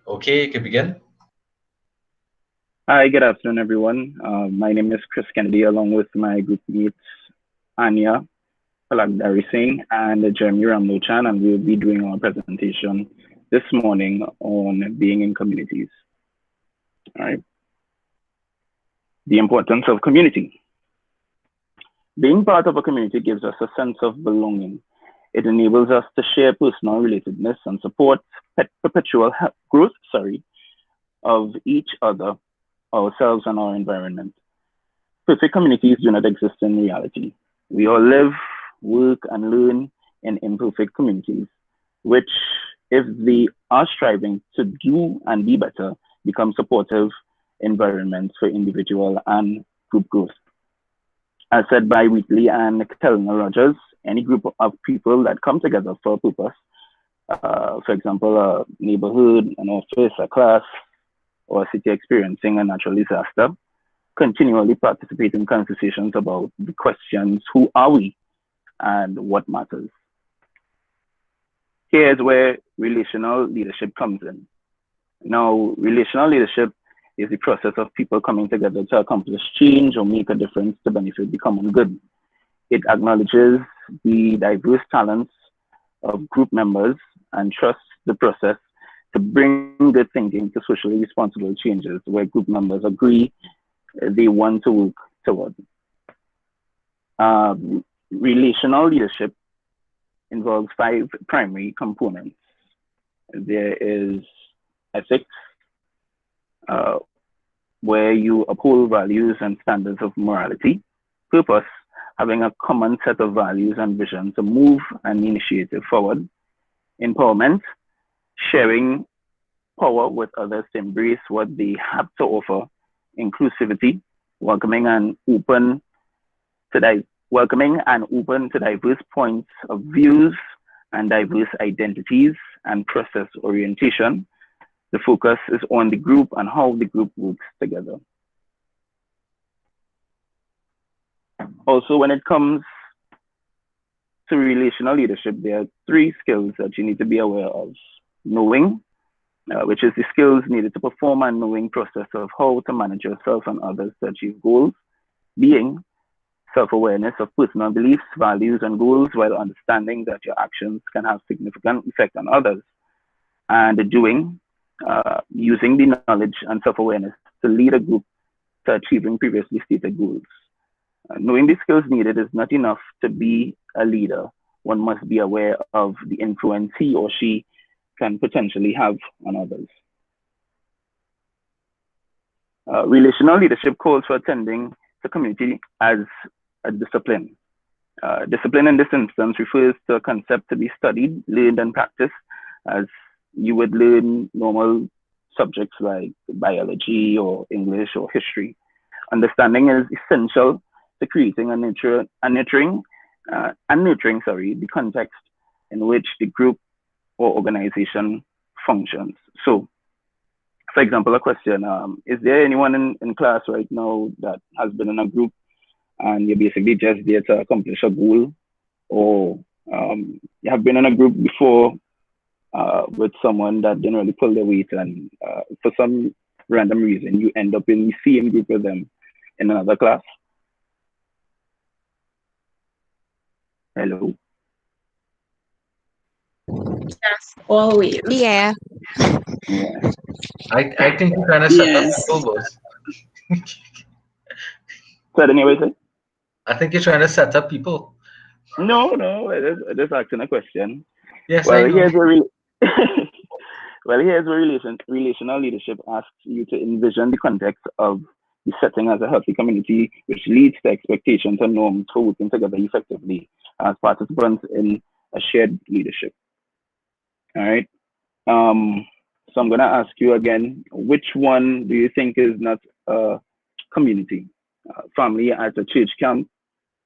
Okay, you can begin. Hi, good afternoon, everyone. My name is Chris Kennedy, along with my group mates Anya Palagdari Singh and Jeremy Ramlochan, and we'll be doing our presentation this morning on being in communities. All right, the importance of community. Being part of a community gives us a sense of belonging. It enables us to share personal relatedness and support perpetual growth, of each other, ourselves, and our environment. Perfect communities do not exist in reality. We all live, work, and learn in imperfect communities, which, if they are striving to do and be better, become supportive environments for individual and group growth. As said by Wheatley and Kellner Rogers, any group of people that come together for a purpose, for example, a neighborhood, an office, a class, or a city experiencing a natural disaster, continually participate in conversations about the questions: who are we and what matters? Here's where relational leadership comes in. Now, relational leadership is the process of people coming together to accomplish change or make a difference to benefit the common good. It acknowledges the diverse talents of group members and trusts the process to bring good thinking to socially responsible changes where group members agree they want to work toward. Relational leadership involves five primary components. There is ethics, uh, where you uphold values and standards of morality. Purpose, having a common set of values and vision to move an initiative forward. Empowerment, sharing power with others to embrace what they have to offer. Inclusivity, welcoming and open welcoming and open to diverse points of views and diverse identities and process orientation. The focus is on the group and how the group works together. Also, when it comes to relational leadership, there are three skills that you need to be aware of. Knowing, which is the skills needed to perform and knowing process of how to manage yourself and others to achieve goals. Being, self-awareness of personal beliefs, values, and goals while understanding that your actions can have significant effect on others. And doing, using the knowledge and self-awareness to lead a group to achieving previously stated goals. Knowing the skills needed is not enough to be a leader. One must be aware of the influence he or she can potentially have on others. Relational leadership calls for attending the community as a discipline. Discipline in this instance refers to a concept to be studied, learned, and practiced as you would learn normal subjects like biology or English or history. Understanding is essential to creating and nurturing the context in which the group or organization functions. So, for example, a question: is there anyone in class right now that has been in a group and you're basically just there to accomplish a goal, or you have been in a group before with someone that didn't really pull their weight, and for some random reason you end up in the same group with them in another class? Hello. Yes, always. Yeah. Yeah. I think you're trying to set up Yes. people, boss. So anyway, sir? I think you're trying to set up people. No, just asking a question. Yes, I Well, know. here's where relational leadership asks you to envision the context of the setting as a healthy community, which leads to expectations and norms for working together effectively as participants in a shared leadership. All right. Um, so I'm gonna ask you again, which one do you think is not a community? Family at a church camp,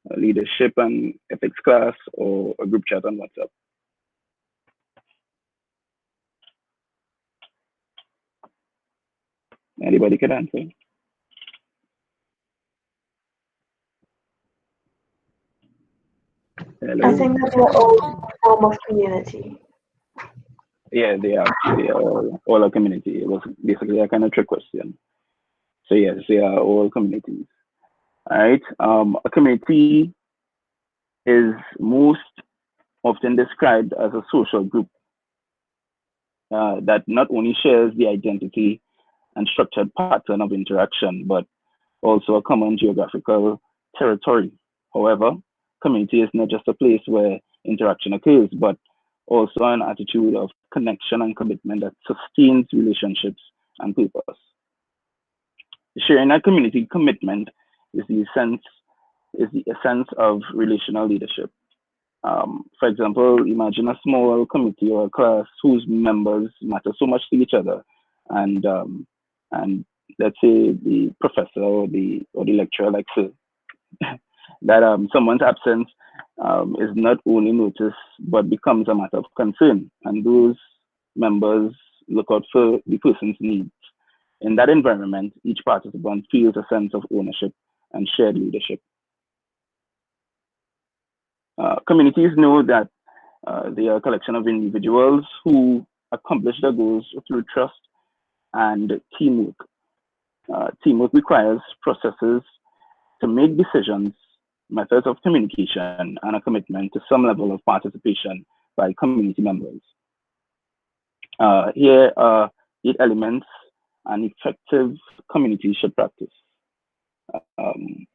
a leadership and ethics class, or a group chat on WhatsApp? Anybody could answer. I Hello. think that we're all a form of community. Yeah, they are. They are all a community. It was basically a kind of trick question. So yes, they are all communities. All right. A community is most often described as a social group that not only shares the identity and structured pattern of interaction, but also a common geographical territory. However, community is not just a place where interaction occurs, but also an attitude of connection and commitment that sustains relationships and purpose. Sharing a community commitment is the essence of relational leadership. For example, imagine a small committee or a class whose members matter so much to each other, and and let's say the professor or the lecturer likes to that someone's absence is not only noticed but becomes a matter of concern, and those members look out for the person's needs. In that environment, each participant feels a sense of ownership and shared leadership. Communities know that they are a collection of individuals who accomplish their goals through trust and teamwork. Teamwork requires processes to make decisions, methods of communication, and a commitment to some level of participation by community members. Here are 8 elements an effective community should practice.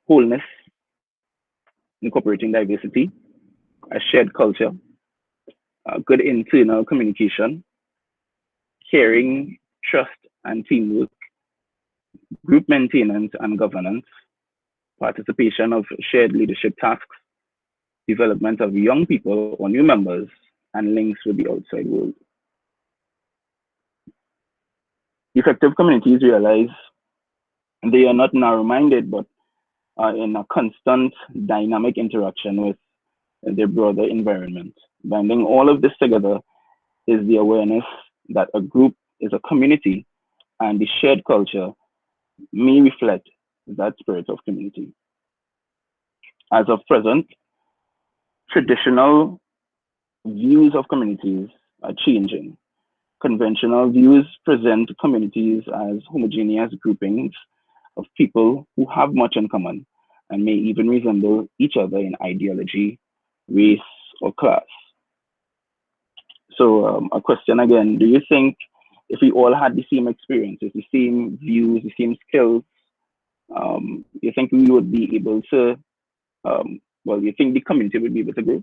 Wholeness, incorporating diversity, a shared culture, good internal communication, caring, trust, and teamwork, group maintenance and governance, participation of shared leadership tasks, development of young people or new members, and links with the outside world. Effective communities realize they are not narrow-minded, but are in a constant dynamic interaction with their broader environment. Binding all of this together is the awareness that a group is a community and the shared culture may reflect that spirit of community. As of present, traditional views of communities are changing. Conventional views present communities as homogeneous groupings of people who have much in common and may even resemble each other in ideology, race, or class. So, a question again: do you think if we all had the same experiences, the same views, the same skills, you think we would be able to, well, you think the community would be able to grow?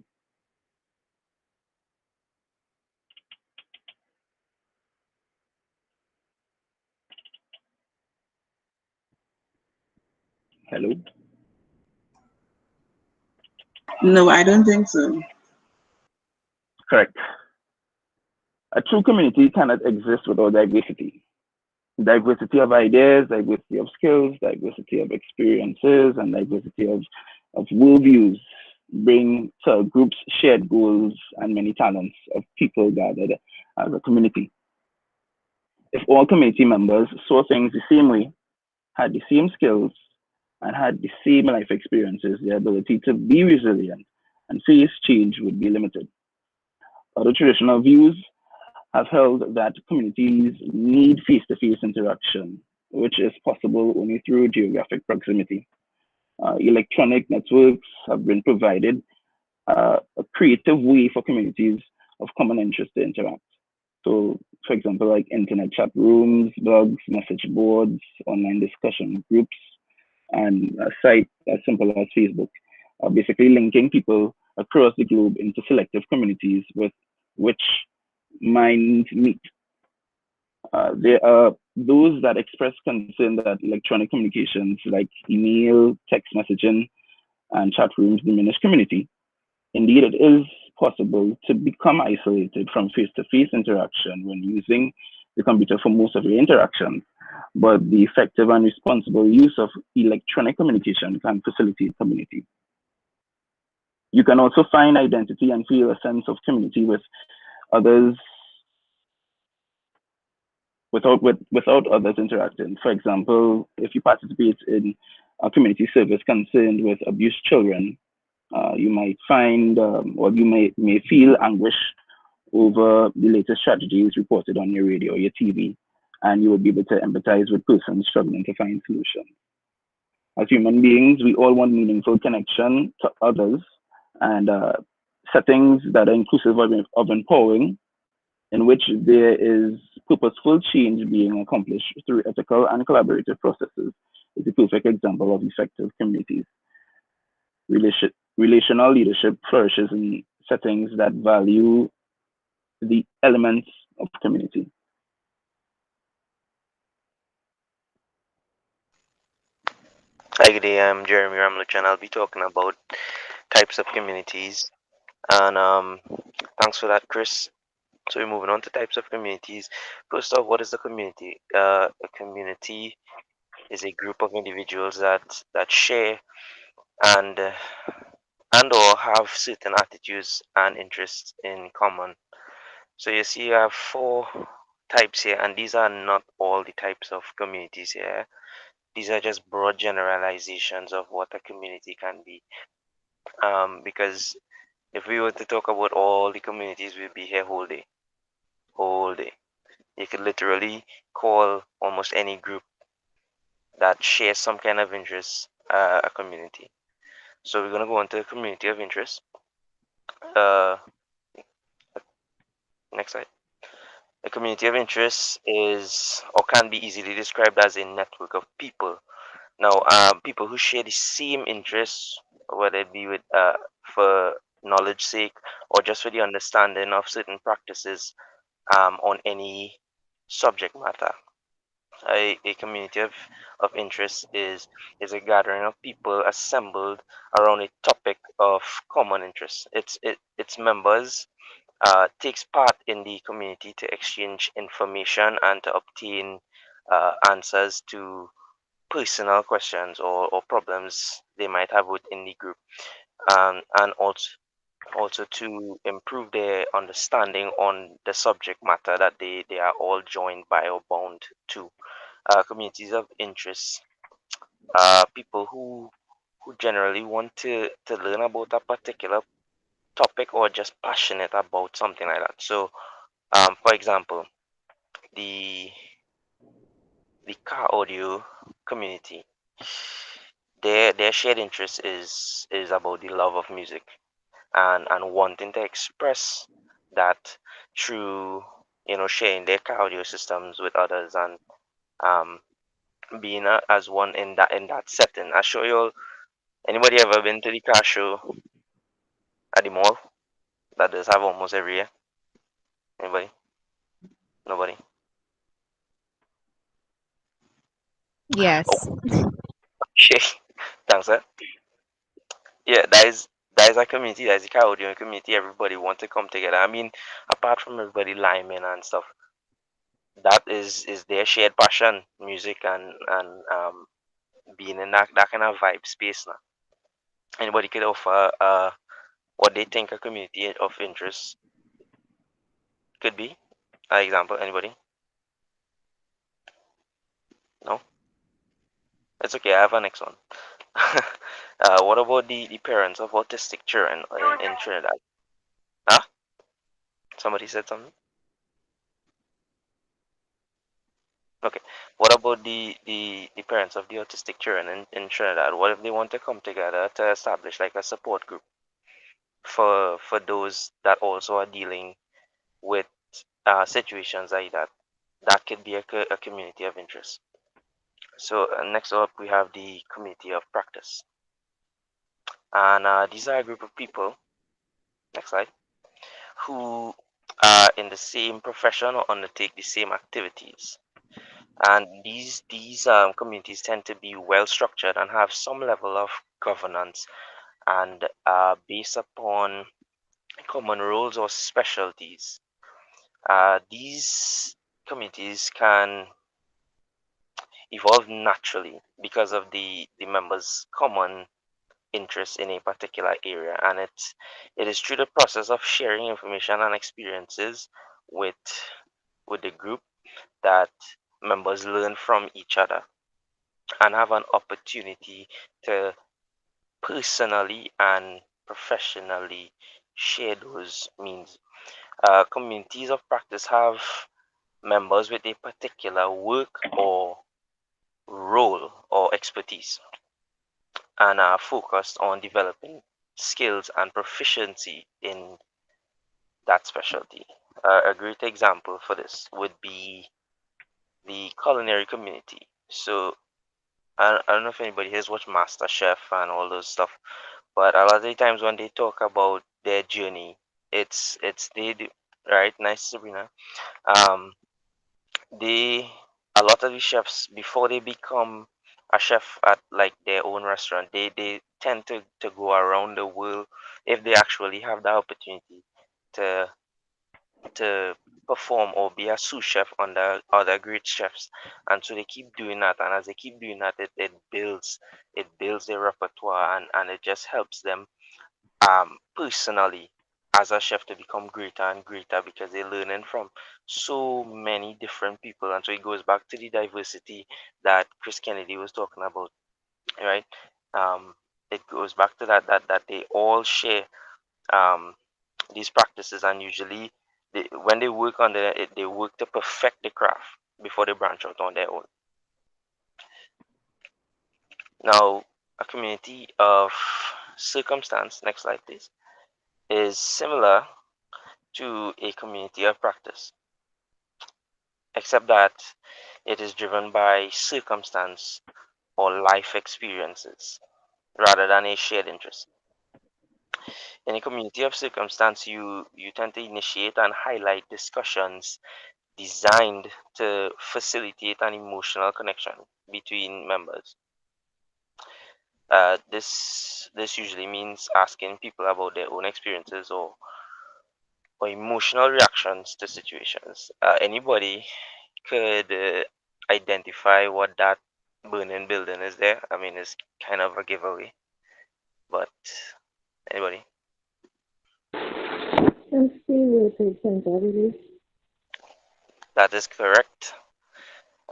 Hello? No, I don't think so. Correct. A true community cannot exist without diversity. Diversity of ideas, diversity of skills, diversity of experiences, and diversity of worldviews bring to groups shared goals and many talents of people gathered as a community. If all community members saw things the same way, had the same skills, and had the same life experiences, their ability to be resilient and face change would be limited. Other traditional views have held that communities need face-to-face interaction, which is possible only through geographic proximity. Electronic networks have been provided a creative way for communities of common interest to interact. So, for example, like internet chat rooms, blogs, message boards, online discussion groups, and a site as simple as Facebook are basically linking people across the globe into selective communities with which minds meet. There are those that express concern that electronic communications like email, text messaging, and chat rooms diminish community. Indeed, it is possible to become isolated from face-to-face interaction when using the computer for most of your interactions, but the effective and responsible use of electronic communication can facilitate community. You can also find identity and feel a sense of community with others without others interacting. For example, if you participate in a community service concerned with abused children, you might find or you may feel anguish over the latest strategies reported on your radio or your TV, and you will be able to empathize with persons struggling to find solutions. As human beings, we all want meaningful connection to others and settings that are inclusive of empowering, in which there is purposeful change being accomplished through ethical and collaborative processes, is a perfect example of effective communities. Relational leadership flourishes in settings that value the elements of community. Hi, good day. I'm Jeremy Ramluch, and I'll be talking about types of communities. And thanks for that, Chris. So we're moving on to types of communities. First off, what is a community? A community is a group of individuals that share and or have certain attitudes and interests in common. So you see, you have four types here, and these are not all the types of communities here. These are just broad generalizations of what a community can be. Because if we were to talk about all the communities, we'd be here whole day, whole day. You could literally call almost any group that shares some kind of interest a community. So we're gonna go on to a community of interest. Uh, Next slide. A community of interest is or can be easily described as a network of people. Now, people who share the same interests, whether it be with for knowledge sake or just for the understanding of certain practices on any subject matter. A community of interest is a gathering of people assembled around a topic of common interest. Its members takes part in the community to exchange information and to obtain answers to personal questions or problems they might have within the group, and also to improve their understanding on the subject matter that they are all joined by or bound to. Communities of interest, people who generally want to learn about a particular topic or just passionate about something like that. So, for example, the the car audio community, their shared interest is about the love of music and wanting to express that through sharing their car audio systems with others and um being as one in that setting. I show you all. Anybody ever been to the car show at the mall that does have almost every year? Anybody? Nobody? Oh, Yes. okay. Thanks, sir. Yeah, that is a community. That is a car audio community. Everybody want to come together. I mean, apart from everybody liming and stuff, that is their shared passion, music and being in that kind of vibe space now. Anybody could offer what they think a community of interest could be. Example, anybody? No? It's okay, I have a next one. What about the parents of autistic children in Trinidad? Huh? Somebody said something? Okay. What about the parents of the autistic children in Trinidad? What if they want to come together to establish like a support group for those that also are dealing with situations like that? That could be a community of interest. So next up, we have the community of practice, and these are a group of people. Next slide, who are in the same profession or undertake the same activities. And these communities tend to be well structured and have some level of governance and based upon common roles or specialties. These communities can evolve naturally because of the members' common interest in a particular area, and it is through the process of sharing information and experiences with the group that members learn from each other and have an opportunity to personally and professionally share those means. Communities of practice have members with a particular work or role or expertise and are focused on developing skills and proficiency in that specialty. A great example for this would be the culinary community. So I don't know if anybody has watched Master Chef and all those stuff, but a lot of the times when they talk about their journey, it's they do, right. Nice, Sabrina. Um, they a lot of the chefs before they become a chef at like their own restaurant, they tend to go around the world if they actually have the opportunity to to perform or be a sous chef under other great chefs, and so they keep doing that, and as they keep doing that, it builds their repertoire, and it just helps them personally as a chef to become greater and greater because they're learning from so many different people. And so it goes back to the diversity that Chris Kennedy was talking about, right? It goes back to that they all share um, these practices, and usually when they work on they work to perfect the craft before they branch out on their own. Now, a community of circumstance, next slide please, is similar to a community of practice, except that it is driven by circumstance or life experiences rather than a shared interest. In a community of circumstance, you tend to initiate and highlight discussions designed to facilitate an emotional connection between members. This usually means asking people about their own experiences or emotional reactions to situations. Anybody could identify what that burning building is there. I mean, it's kind of a giveaway, but anybody? That is correct.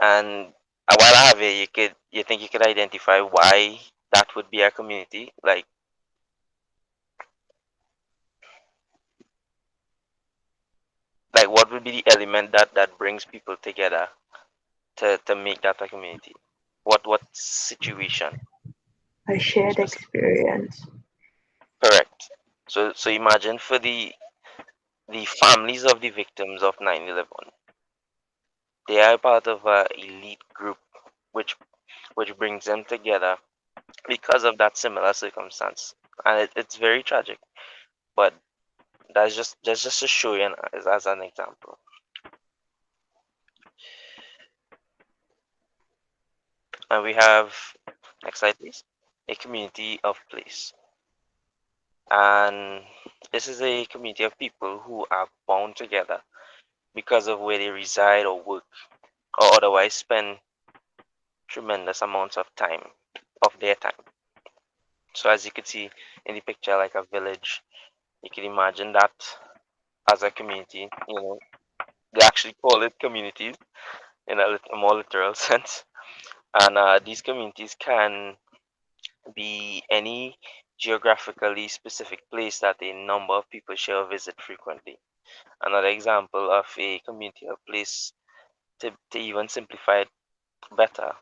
And while I have it, you think you could identify why that would be a community? Like what would be the element that brings people together to make that a community? What situation? A shared Specific. experience. Correct. So imagine for the families of the victims of 9/11, they are part of a elite group which which brings them together because of that similar circumstance, and it's very tragic. But that's just to show you as an example. And we have, next slide please, a community of place. And this is a community of people who are bound together because of where they reside or work or otherwise spend tremendous amounts of their time. So as you can see in the picture, like a village, you can imagine that as a community. They actually call it communities in a more literal sense. And these communities can be any geographically specific place that a number of people shall visit frequently. Another example of a community or place, to even simplify it better,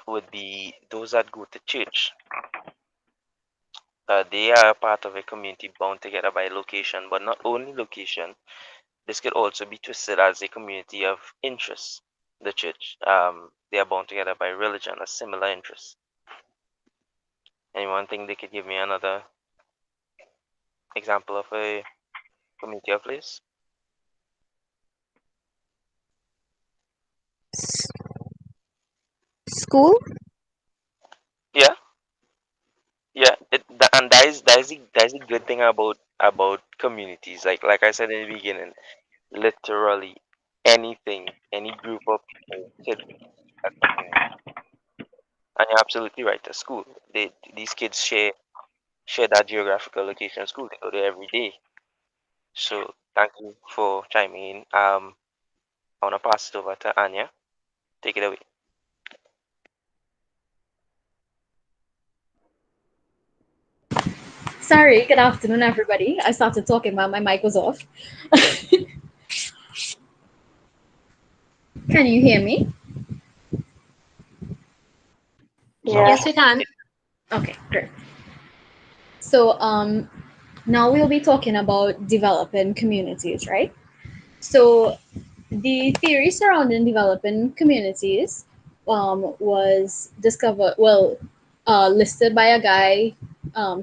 would be those that go to church. They are part of a community bound together by location, but not only location. This could also be twisted as a community of interest. The church, they are bound together by religion, a similar interest. Anyone think they could give me another example of a community of place? School? Yeah, yeah. And that is the good thing about communities. Like I said in the beginning, literally anything, any group of people could be a community. And you're absolutely right. A school, these kids share that geographical location. School, they go there every day. So thank you for chiming in. I want to pass it over to Anya. Take it away. Sorry, good afternoon, everybody. I started talking while my mic was off. Can you hear me? Yeah. Yes, we can. Okay, great. So now we'll be talking about developing communities, right? So the theory surrounding developing communities was listed by a guy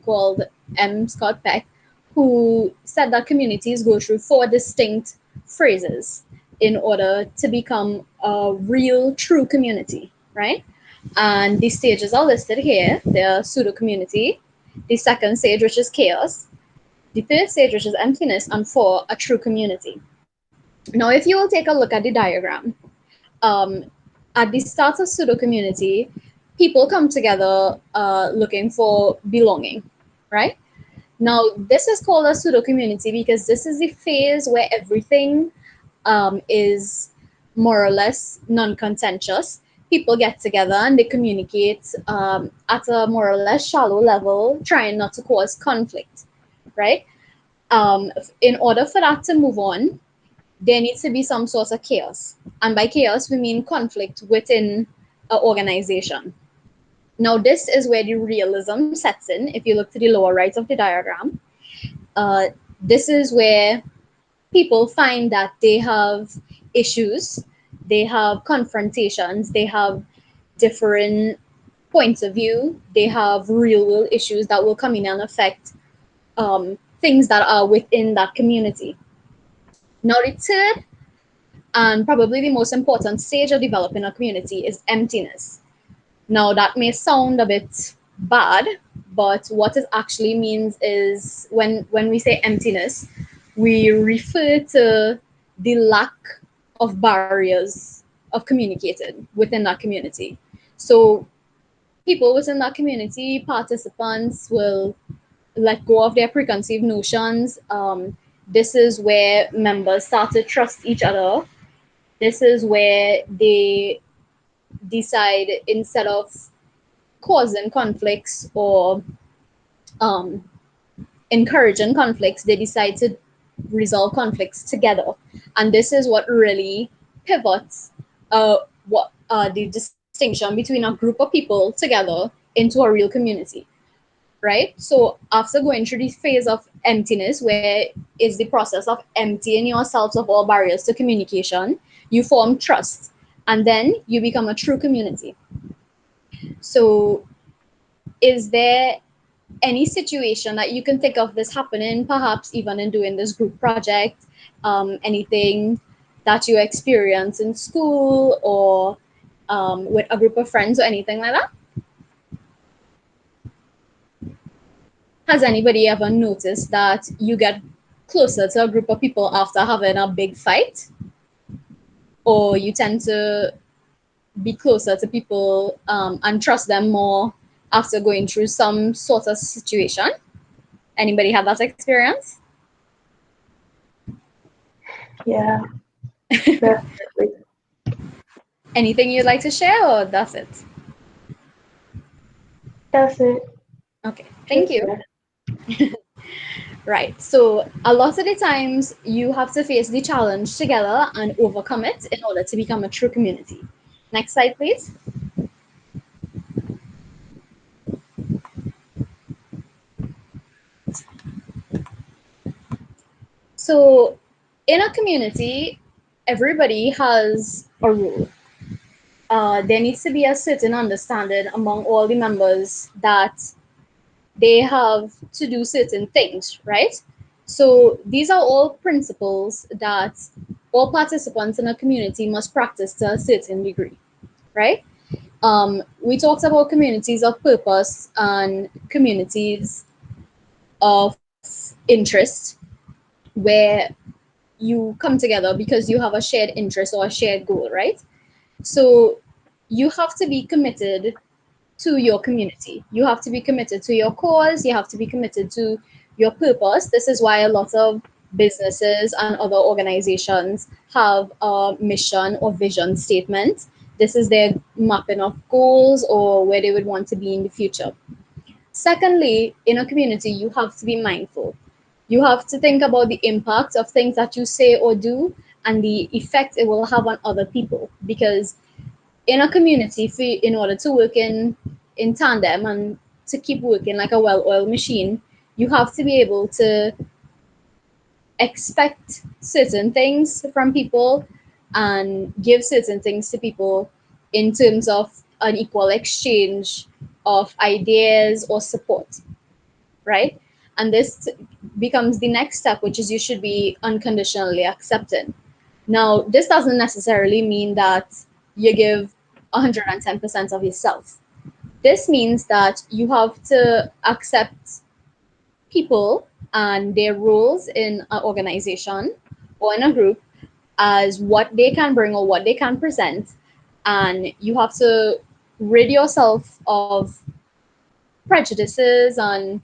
called M. Scott Peck, who said that communities go through four distinct phases in order to become a real, true community, right? And the stages are listed here. They're pseudo community, the second stage, which is chaos, the third stage, which is emptiness, and four, a true community. Now, if you will take a look at the diagram, um, at the start of pseudo community, people come together looking for belonging, right? Now, this is called a pseudo community because this is the phase where everything is more or less non contentious. People get together and they communicate at a more or less shallow level, trying not to cause conflict, right? In order for that to move on, there needs to be some sort of chaos. And by chaos, we mean conflict within an organization. Now, this is where the realism sets in. If you look to the lower right of the diagram, uh, this is where people find that they have issues, they have confrontations, they have different points of view, they have real world issues that will come in and affect things that are within that community. Now, the third and probably the most important stage of developing a community is emptiness. Now, that may sound a bit bad, but what it actually means is when we say emptiness, we refer to the lack of barriers of communicating within that community. So, people within that community, participants, will let go of their preconceived notions. This is where members start to trust each other. This is where they decide, instead of causing conflicts or um, encouraging conflicts, they decide to resolve conflicts together. And this is what really pivots the distinction between a group of people together into a real community, right? So after going through this phase of emptiness, where is the process of emptying yourselves of all barriers to communication, you form trust, and then you become a true community. So is there any situation that you can think of this happening, perhaps even in doing this group project, anything that you experience in school or with a group of friends or anything like that? Has anybody ever noticed that you get closer to a group of people after having a big fight? Or you tend to be closer to people and trust them more after going through some sort of situation? Anybody have that experience? Yeah. Definitely. Anything you'd like to share, or that's it? That's it. Okay, thank you. Yeah. Right, so a lot of the times you have to face the challenge together and overcome it in order to become a true community. Next slide, please. So in a community, everybody has a role. There needs to be a certain understanding among all the members that they have to do certain things, right? So these are all principles that all participants in a community must practice to a certain degree, right? We talked about communities of purpose and communities of interest, where you come together because you have a shared interest or a shared goal, right? So you have to be committed to your community. You have to be committed to your cause. You have to be committed to your purpose. This is why a lot of businesses and other organizations have a mission or vision statement. This is their mapping of goals or where they would want to be in the future. Secondly, in a community, you have to be mindful. You have to think about the impact of things that you say or do and the effect it will have on other people. Because in a community, in order to work in tandem and to keep working like a well-oiled machine, you have to be able to expect certain things from people and give certain things to people in terms of an equal exchange of ideas or support, right? And this becomes the next step, which is you should be unconditionally accepted. Now, this doesn't necessarily mean that you give 110% of yourself. This means that you have to accept people and their roles in an organization or in a group as what they can bring or what they can present. And you have to rid yourself of prejudices and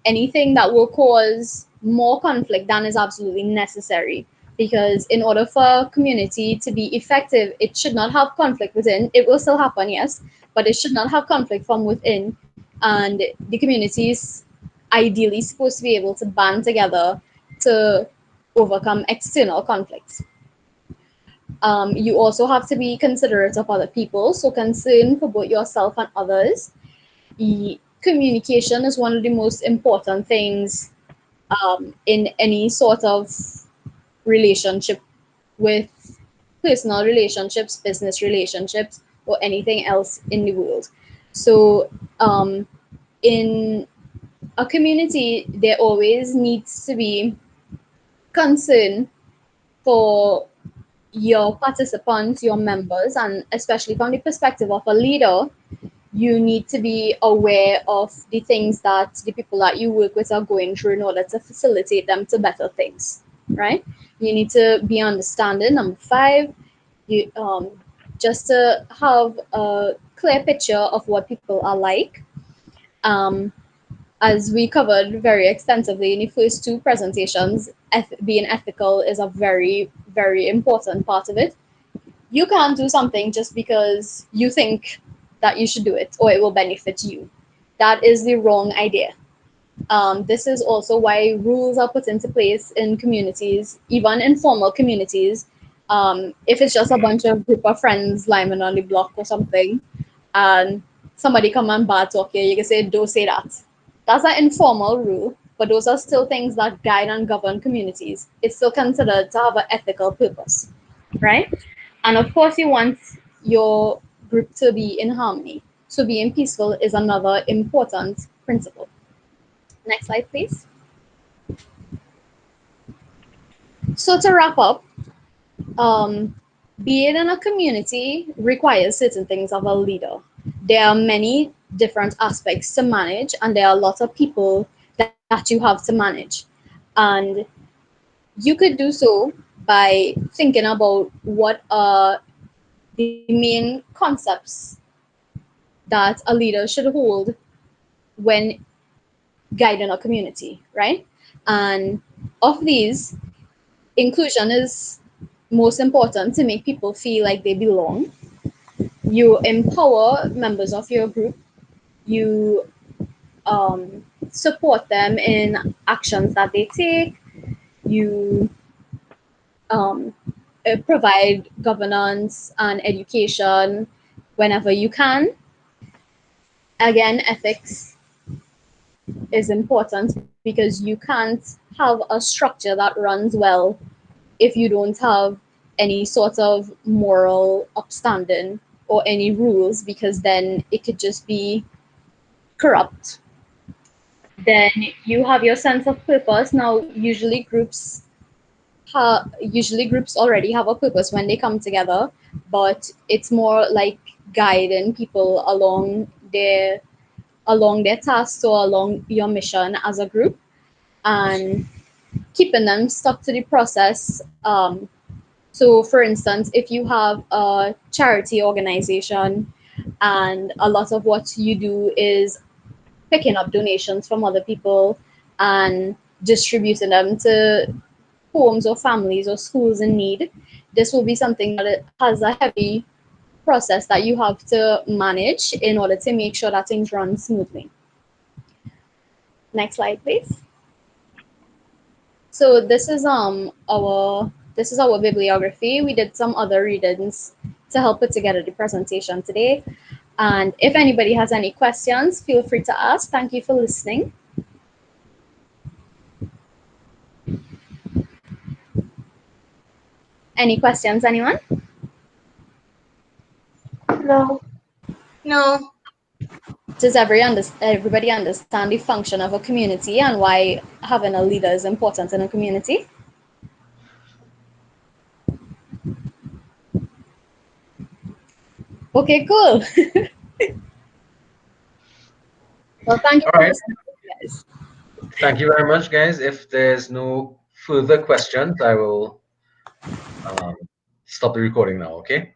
anything that will cause more conflict than is absolutely necessary. Because in order for community to be effective, it should not have conflict within. It will still happen, yes, but it should not have conflict from within. And the community is ideally supposed to be able to band together to overcome external conflicts. You also have to be considerate of other people, so concern for both yourself and others. Communication is one of the most important things in any sort of relationship, with personal relationships, business relationships, or anything else in the world. So, in a community, there always needs to be concern for your participants, your members, and especially from the perspective of a leader, you need to be aware of the things that the people that you work with are going through in order to facilitate them to better things, right? You need to be understanding. Number five, you just to have a clear picture of what people are like. Um, as we covered very extensively in the first two presentations, being ethical is a very, very important part of it. You can't do something just because you think that you should do it or it will benefit you. That is the wrong idea. This is also why rules are put into place in communities, even informal communities. If it's just a bunch of group of friends lying on the block or something, and somebody come and bad talk you, you can say, "Don't say that." That's an informal rule, but those are still things that guide and govern communities. It's still considered to have an ethical purpose, right? And of course, you want your group to be in harmony. So being peaceful is another important principle. Next slide, please. So to wrap up, um, being in a community requires certain things of a leader. There are many different aspects to manage, and there are lots of people that you have to manage. And you could do so by thinking about what are the main concepts that a leader should hold when guiding a community, right? And of these, inclusion is most important to make people feel like they belong. You empower members of your group. You support them in actions that they take. You um, provide governance and education whenever you can. Again, ethics is important because you can't have a structure that runs well if you don't have any sort of moral upstanding or any rules, because then it could just be corrupt. Then you have your sense of purpose. Now, usually groups already have a purpose when they come together, but it's more like guiding people along their tasks or along your mission as a group, and keeping them stuck to the process. So, for instance, if you have a charity organization and a lot of what you do is picking up donations from other people and distributing them to homes or families or schools in need, this will be something that it has a heavy process that you have to manage in order to make sure that things run smoothly. Next slide, please. So this is our bibliography. We did some other readings to help put together the presentation today. And if anybody has any questions, feel free to ask. Thank you for listening. Any questions, anyone? No. No. Does everybody understand the function of a community and why having a leader is important in a community? Okay, cool. Well, thank you All for right. listening, guys. Thank you very much, guys. If there's no further questions, I will stop the recording now, okay?